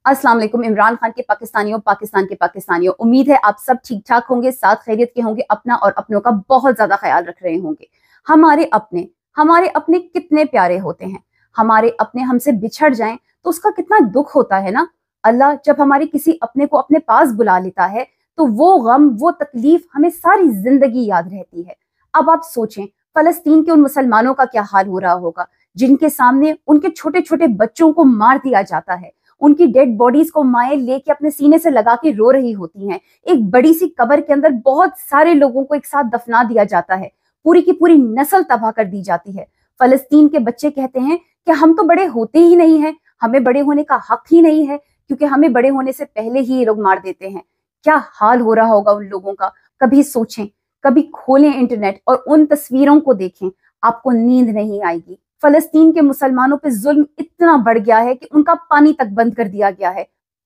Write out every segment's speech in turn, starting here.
अस्सलाम वालेकुम। इमरान खान के पाकिस्तानियों, पाकिस्तान के पाकिस्तानियों, उम्मीद है आप सब ठीक ठाक होंगे, साथ खैरियत के होंगे, अपना और अपनों का बहुत ज्यादा ख्याल रख रहे होंगे। हमारे अपने कितने प्यारे होते हैं। हमारे अपने हमसे बिछड़ जाएं तो उसका कितना दुख होता है ना। अल्लाह जब हमारे किसी अपने को अपने पास बुला लेता है तो वो गम, वो तकलीफ हमें सारी जिंदगी याद रहती है। अब आप सोचें, फलस्तीन के उन मुसलमानों का क्या हाल हो रहा होगा जिनके सामने उनके छोटे छोटे बच्चों को मार दिया जाता है। उनकी डेड बॉडीज को माएं लेके अपने सीने से लगा के रो रही होती हैं। एक बड़ी सी कब्र के अंदर बहुत सारे लोगों को एक साथ दफना दिया जाता है। पूरी की पूरी नस्ल तबाह कर दी जाती है। फलस्तीन के बच्चे कहते हैं कि हम तो बड़े होते ही नहीं हैं, हमें बड़े होने का हक ही नहीं है, क्योंकि हमें बड़े होने से पहले ही ये लोग मार देते हैं। क्या हाल हो रहा होगा उन लोगों का। कभी सोचें, कभी खोलें इंटरनेट और उन तस्वीरों को देखें, आपको नींद नहीं आएगी। फलस्तीन के मुसलमानों पे जुल्म इतना बढ़ गया है कि उनका पानी तक बंद कर दिया गया है।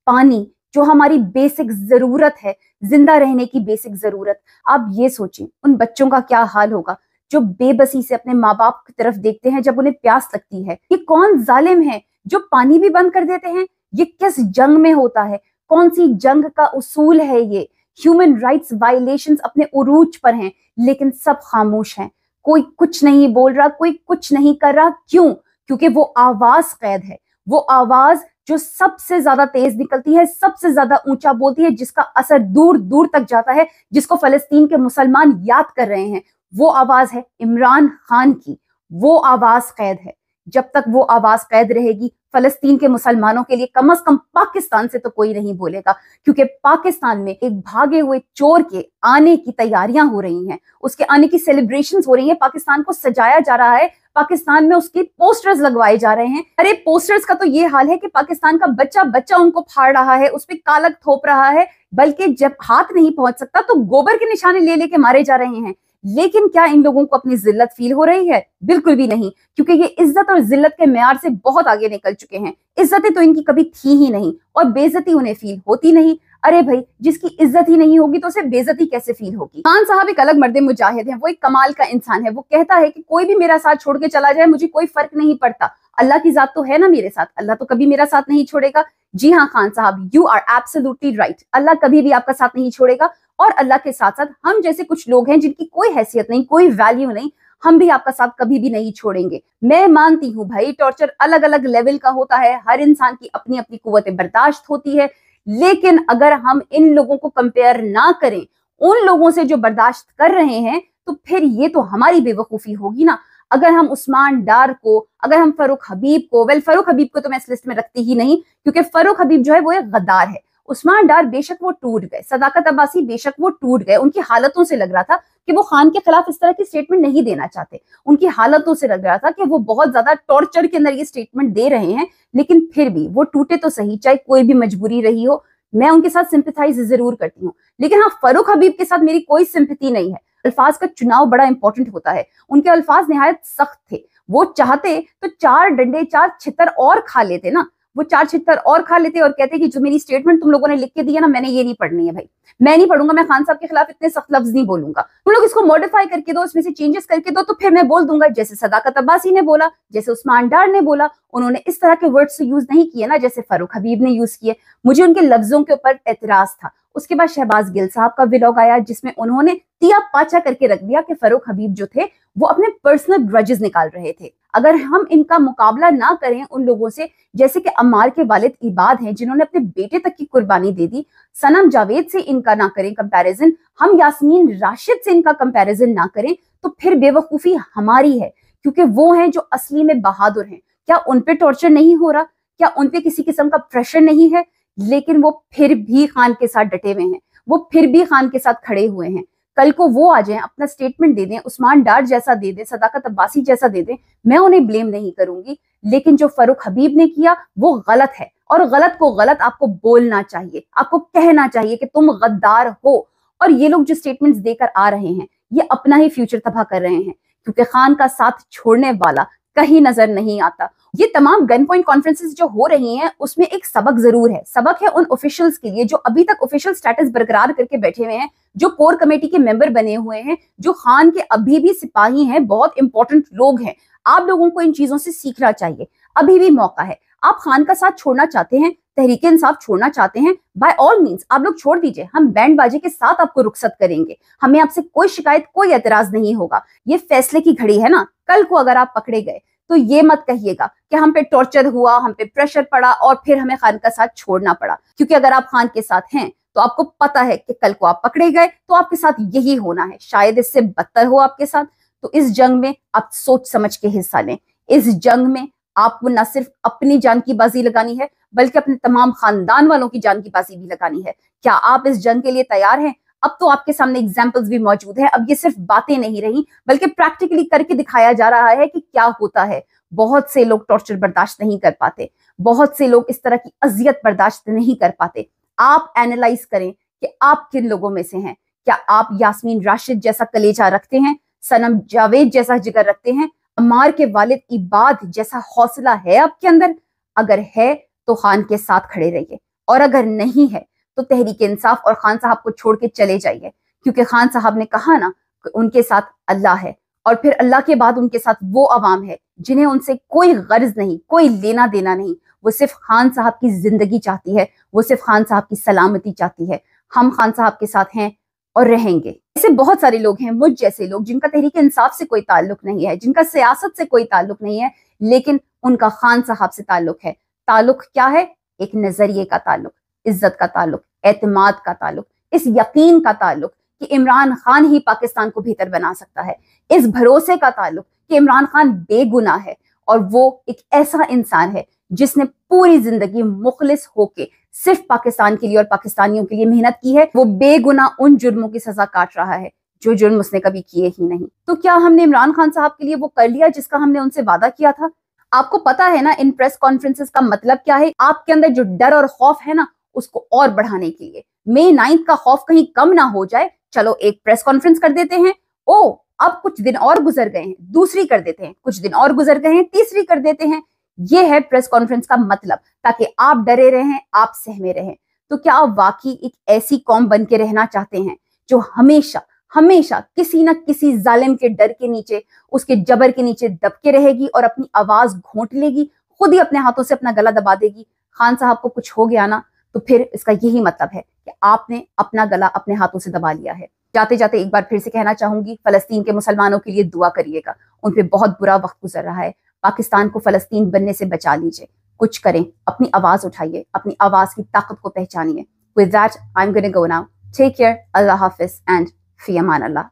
पानी जो हमारी बेसिक जरूरत है, जिंदा रहने की बेसिक जरूरत। आप ये सोचें उन बच्चों का क्या हाल होगा जो बेबसी से अपने माँ बाप की तरफ देखते हैं जब उन्हें प्यास लगती है। ये कौन जालिम है जो पानी भी बंद कर देते हैं? ये किस जंग में होता है? कौन सी जंग का उसूल है ये? ह्यूमन राइट्स वायलेशंस अपने उरूज पर हैं, लेकिन सब खामोश हैं। कोई कुछ नहीं बोल रहा, कोई कुछ नहीं कर रहा। क्यों? क्योंकि वो आवाज कैद है। वो आवाज जो सबसे ज्यादा तेज निकलती है, सबसे ज्यादा ऊंचा बोलती है, जिसका असर दूर दूर तक जाता है, जिसको फलस्तीन के मुसलमान याद कर रहे हैं। वो आवाज है इमरान खान की। वो आवाज कैद है। जब तक वो आवाज कैद रहेगी, फलस्तीन के मुसलमानों के लिए कम से कम पाकिस्तान से तो कोई नहीं बोलेगा, क्योंकि पाकिस्तान में एक भागे हुए चोर के आने की तैयारियां हो रही हैं, उसके आने की सेलिब्रेशंस हो रही हैं। पाकिस्तान को सजाया जा रहा है, पाकिस्तान में उसके पोस्टर्स लगवाए जा रहे हैं। अरे पोस्टर्स का तो ये हाल है कि पाकिस्तान का बच्चा बच्चा उनको फाड़ रहा है, उस पर कालक थोप रहा है, बल्कि जब हाथ नहीं पहुंच सकता तो गोबर के निशाने ले लेके मारे जा रहे हैं। लेकिन क्या इन लोगों को अपनी जिल्लत फील हो रही है? बिल्कुल भी नहीं, क्योंकि ये इज्जत और जिल्लत के मेयार से बहुत आगे निकल चुके हैं। इज्जतें तो इनकी कभी थी ही नहीं और बेइज्जती उन्हें फील होती नहीं। अरे भाई, जिसकी इज्जत ही नहीं होगी तो उसे बेइज्जती कैसे फील होगी? खान साहब एक अलग मर्दे मुजाहिद हैं। वो एक कमाल का इंसान है। वो कहता है कि कोई भी मेरा साथ छोड़ के चला जाए, मुझे कोई फर्क नहीं पड़ता। अल्लाह की जात तो है ना मेरे साथ, अल्लाह तो कभी मेरा साथ नहीं छोड़ेगा। जी हाँ खान साहब, यू आर एब्सोल्युटली राइट। अल्लाह कभी भी आपका साथ नहीं छोड़ेगा। और अल्लाह के साथ साथ हम जैसे कुछ लोग हैं जिनकी कोई हैसियत नहीं, कोई वैल्यू नहीं, हम भी आपका साथ कभी भी नहीं छोड़ेंगे। मैं मानती हूँ भाई, टॉर्चर अलग अलग लेवल का होता है, हर इंसान की अपनी अपनी कुव्वत बर्दाश्त होती है। लेकिन अगर हम इन लोगों को कंपेयर ना करें उन लोगों से जो बर्दाश्त कर रहे हैं, तो फिर ये तो हमारी बेवकूफी होगी ना। अगर हम उस्मान डार को, अगर हम फरूक हबीब को, फरूक हबीब को तो मैं इस लिस्ट में रखती ही नहीं, क्योंकि फरूक हबीब जो है वो एक गद्दार है। उस्मान डार बेशक वो टूट गए, सदाकत अब्बासी बेशक वो टूट गए, उनकी हालतों से लग रहा था कि वो खान के खिलाफ इस तरह की स्टेटमेंट नहीं देना चाहते। उनकी हालतों से लग रहा था कि वो बहुत ज्यादा टॉर्चर के अंदर ये स्टेटमेंट दे रहे हैं, लेकिन फिर भी वो टूटे तो सही, चाहे कोई भी मजबूरी रही हो। मैं उनके साथ सिंपैथाइज जरूर करती हूँ, लेकिन हाँ, फरूक हबीब के साथ मेरी कोई सिंपैथी नहीं है। अल्फाज का चुनाव बड़ा इंपॉर्टेंट होता है। उनके अल्फाज निहायत सख्त थे। वो चाहते तो 4 डंडे 4 छितर और खा लेते ना, वो 4 छितर और खा लेते और कहते कि जो मेरी स्टेटमेंट तुम लोगों ने लिख के दी है ना, मैंने ये नहीं पढ़नी है भाई, मैं नहीं पढ़ूंगा, मैं खान साहब के खिलाफ इतने सख्त लफ्ज नहीं बोलूंगा, तुम लोग इसको मॉडिफाई करके दो, इसमें से चेंजेस करके दो, तो फिर मैं बोल दूंगा। जैसे सदाकत अब्बासी ने बोला, जैसे उस्मान डार ने बोला, उन्होंने इस तरह के वर्ड्स यूज नहीं किए ना जैसे फरूक हबीब ने यूज किए। मुझे उनके लफ्जों के ऊपर एतराज था। उसके बाद शहबाज गिल साहब का व्लॉग आया जिसमें उन्होंने तिया पाचा करके रख दिया कि फरूक हबीब जो थे वो अपने पर्सनल ग्रजेस निकाल रहे थे। अगर हम इनका मुकाबला ना करें उन लोगों से, जैसे कि अम्मार के वालिद इबाद हैं जिन्होंने अपने बेटे तक की कुर्बानी दे दी, सनम जावेद से इनका ना करें कंपैरिजन, हम यास्मीन राशिद से इनका कंपैरिजन ना करें, तो फिर बेवकूफी हमारी है, क्योंकि वो हैं जो असली में बहादुर हैं। क्या उन पे टॉर्चर नहीं हो रहा? क्या उन पे किसी किस्म का प्रेशर नहीं है? लेकिन वो फिर भी खान के साथ डटे हुए हैं, वो फिर भी खान के साथ खड़े हुए हैं। कल को वो आ जाएं, अपना स्टेटमेंट दे दें, उस्मान डार जैसा दे दें, सदाकत अब्बासी जैसा दे दें, मैं उन्हें ब्लेम नहीं करूंगी। लेकिन जो फरूक हबीब ने किया वो गलत है, और गलत को गलत आपको बोलना चाहिए, आपको कहना चाहिए कि तुम गद्दार हो। और ये लोग जो स्टेटमेंट्स देकर आ रहे हैं, ये अपना ही फ्यूचर तबाह कर रहे हैं, क्योंकि खान का साथ छोड़ने वाला कहीं नजर नहीं आता। ये तमाम गन पॉइंट कॉन्फ्रेंसेस जो हो रही हैं, उसमें एक सबक जरूर है। सबक है उन ऑफिशियल्स के लिए जो अभी तक ऑफिशियल स्टेटस बरकरार करके बैठे हुए हैं, जो कोर कमेटी के मेंबर बने हुए हैं, जो खान के अभी भी सिपाही हैं, बहुत इंपॉर्टेंट लोग हैं। आप लोगों को इन चीजों से सीखना चाहिए, अभी भी मौका है। आप खान का साथ छोड़ना चाहते हैं, तहरीक इंसाफ छोड़ना चाहते हैं, बाय ऑल मीन्स आप लोग छोड़ दीजिए। हम बैंड बाजी के साथ आपको रुखसत करेंगे, हमें आपसे कोई शिकायत, कोई एतराज नहीं होगा। ये फैसले की घड़ी है ना। कल को अगर आप पकड़े गए तो ये मत कहिएगा कि हम पे टॉर्चर हुआ, हम पे प्रेशर पड़ा और फिर हमें खान का साथ छोड़ना पड़ा। क्योंकि अगर आप खान के साथ हैं तो आपको पता है कि कल को आप पकड़े गए तो आपके साथ यही होना है, शायद इससे बदतर हो आपके साथ। तो इस जंग में आप सोच समझ के हिस्सा लें। इस जंग में आपको न सिर्फ अपनी जान की बाजी लगानी है बल्कि अपने तमाम खानदान वालों की जान की बाजी भी लगानी है। क्या आप इस जंग के लिए तैयार हैं? अब तो आपके सामने एग्जाम्पल्स भी मौजूद है। अब ये सिर्फ बातें नहीं रही बल्कि प्रैक्टिकली करके दिखाया जा रहा है कि क्या होता है। बहुत से लोग टॉर्चर बर्दाश्त नहीं कर पाते, बहुत से लोग इस तरह की अजियत बर्दाश्त नहीं कर पाते। आप एनालाइज करें कि आप किन लोगों में से हैं। क्या आप यास्मीन राशिद जैसा कलेजा रखते हैं, सनम जावेद जैसा जिगर रखते हैं, अम्मार के वालिद इबाद जैसा हौसला है आपके अंदर? अगर है तो खान के साथ खड़े रहिए, और अगर नहीं है तो तहरीक इंसाफ और खान साहब को छोड़ के चले जाइए। क्योंकि खान साहब ने कहा ना कि उनके साथ अल्लाह है, और फिर अल्लाह के बाद उनके साथ वो अवाम है जिन्हें उनसे कोई गर्ज नहीं, कोई लेना देना नहीं। वो सिर्फ खान साहब की जिंदगी चाहती है, वो सिर्फ खान साहब की सलामती चाहती है। हम खान साहब के साथ हैं और रहेंगे। ऐसे बहुत सारे लोग हैं, मुझ जैसे लोग, जिनका तहरीक इंसाफ से कोई ताल्लुक नहीं है, जिनका सियासत से कोई ताल्लुक नहीं है, लेकिन उनका खान साहब से ताल्लुक है। ताल्लुक क्या है? एक नजरिए का ताल्लुक, इज्जत का ताल्लुक, एतमाद का ताल्लुक, इस यकीन का ताल्लुक कि इमरान खान ही पाकिस्तान को बेहतर बना सकता है, इस भरोसे का ताल्लुक कि इमरान खान बेगुनाह है और वो एक ऐसा इंसान है जिसने पूरी जिंदगी मुखलिस होके सिर्फ पाकिस्तान के लिए और पाकिस्तानियों के लिए मेहनत की है। वो बेगुनाह उन जुर्मों की सजा काट रहा है जो जुर्म उसने कभी किए ही नहीं। तो क्या हमने इमरान खान साहब के लिए वो कर लिया जिसका हमने उनसे वादा किया था? आपको पता है ना इन प्रेस कॉन्फ्रेंसेस का मतलब क्या है? आपके अंदर जो डर और खौफ है ना, उसको और बढ़ाने के लिए। मई 9 का खौफ कहीं कम ना हो जाए, चलो एक प्रेस कॉन्फ्रेंस कर देते हैं। ओ, अब कुछ दिन और गुजर गए हैं, दूसरी कर देते हैं। कुछ दिन और गुजर गए हैं, तीसरी कर देते हैं। ये है प्रेस कॉन्फ्रेंस का मतलब, ताकि आप डरे रहें, आप सहमे रहें। तो क्या आप वाकई एक ऐसी कौम बन के रहना चाहते हैं जो हमेशा हमेशा किसी न किसी जालिम के डर के नीचे, उसके जबर के नीचे दबके रहेगी और अपनी आवाज घोंट लेगी, खुद ही अपने हाथों से अपना गला दबा देगी? खान साहब को कुछ हो गया ना, तो फिर इसका यही मतलब है कि आपने अपना गला अपने हाथों से दबा लिया है। जाते जाते एक बार फिर से कहना चाहूंगी, फलस्तीन के मुसलमानों के लिए दुआ करिएगा। उन पे बहुत बुरा वक्त गुजर रहा है। पाकिस्तान को फलस्तीन बनने से बचा लीजिए। कुछ करें, अपनी आवाज उठाइए, अपनी आवाज की ताकत को पहचानिए। With that, I'm going to go now. Take care. Allah Hafiz and Fi Aman Allah.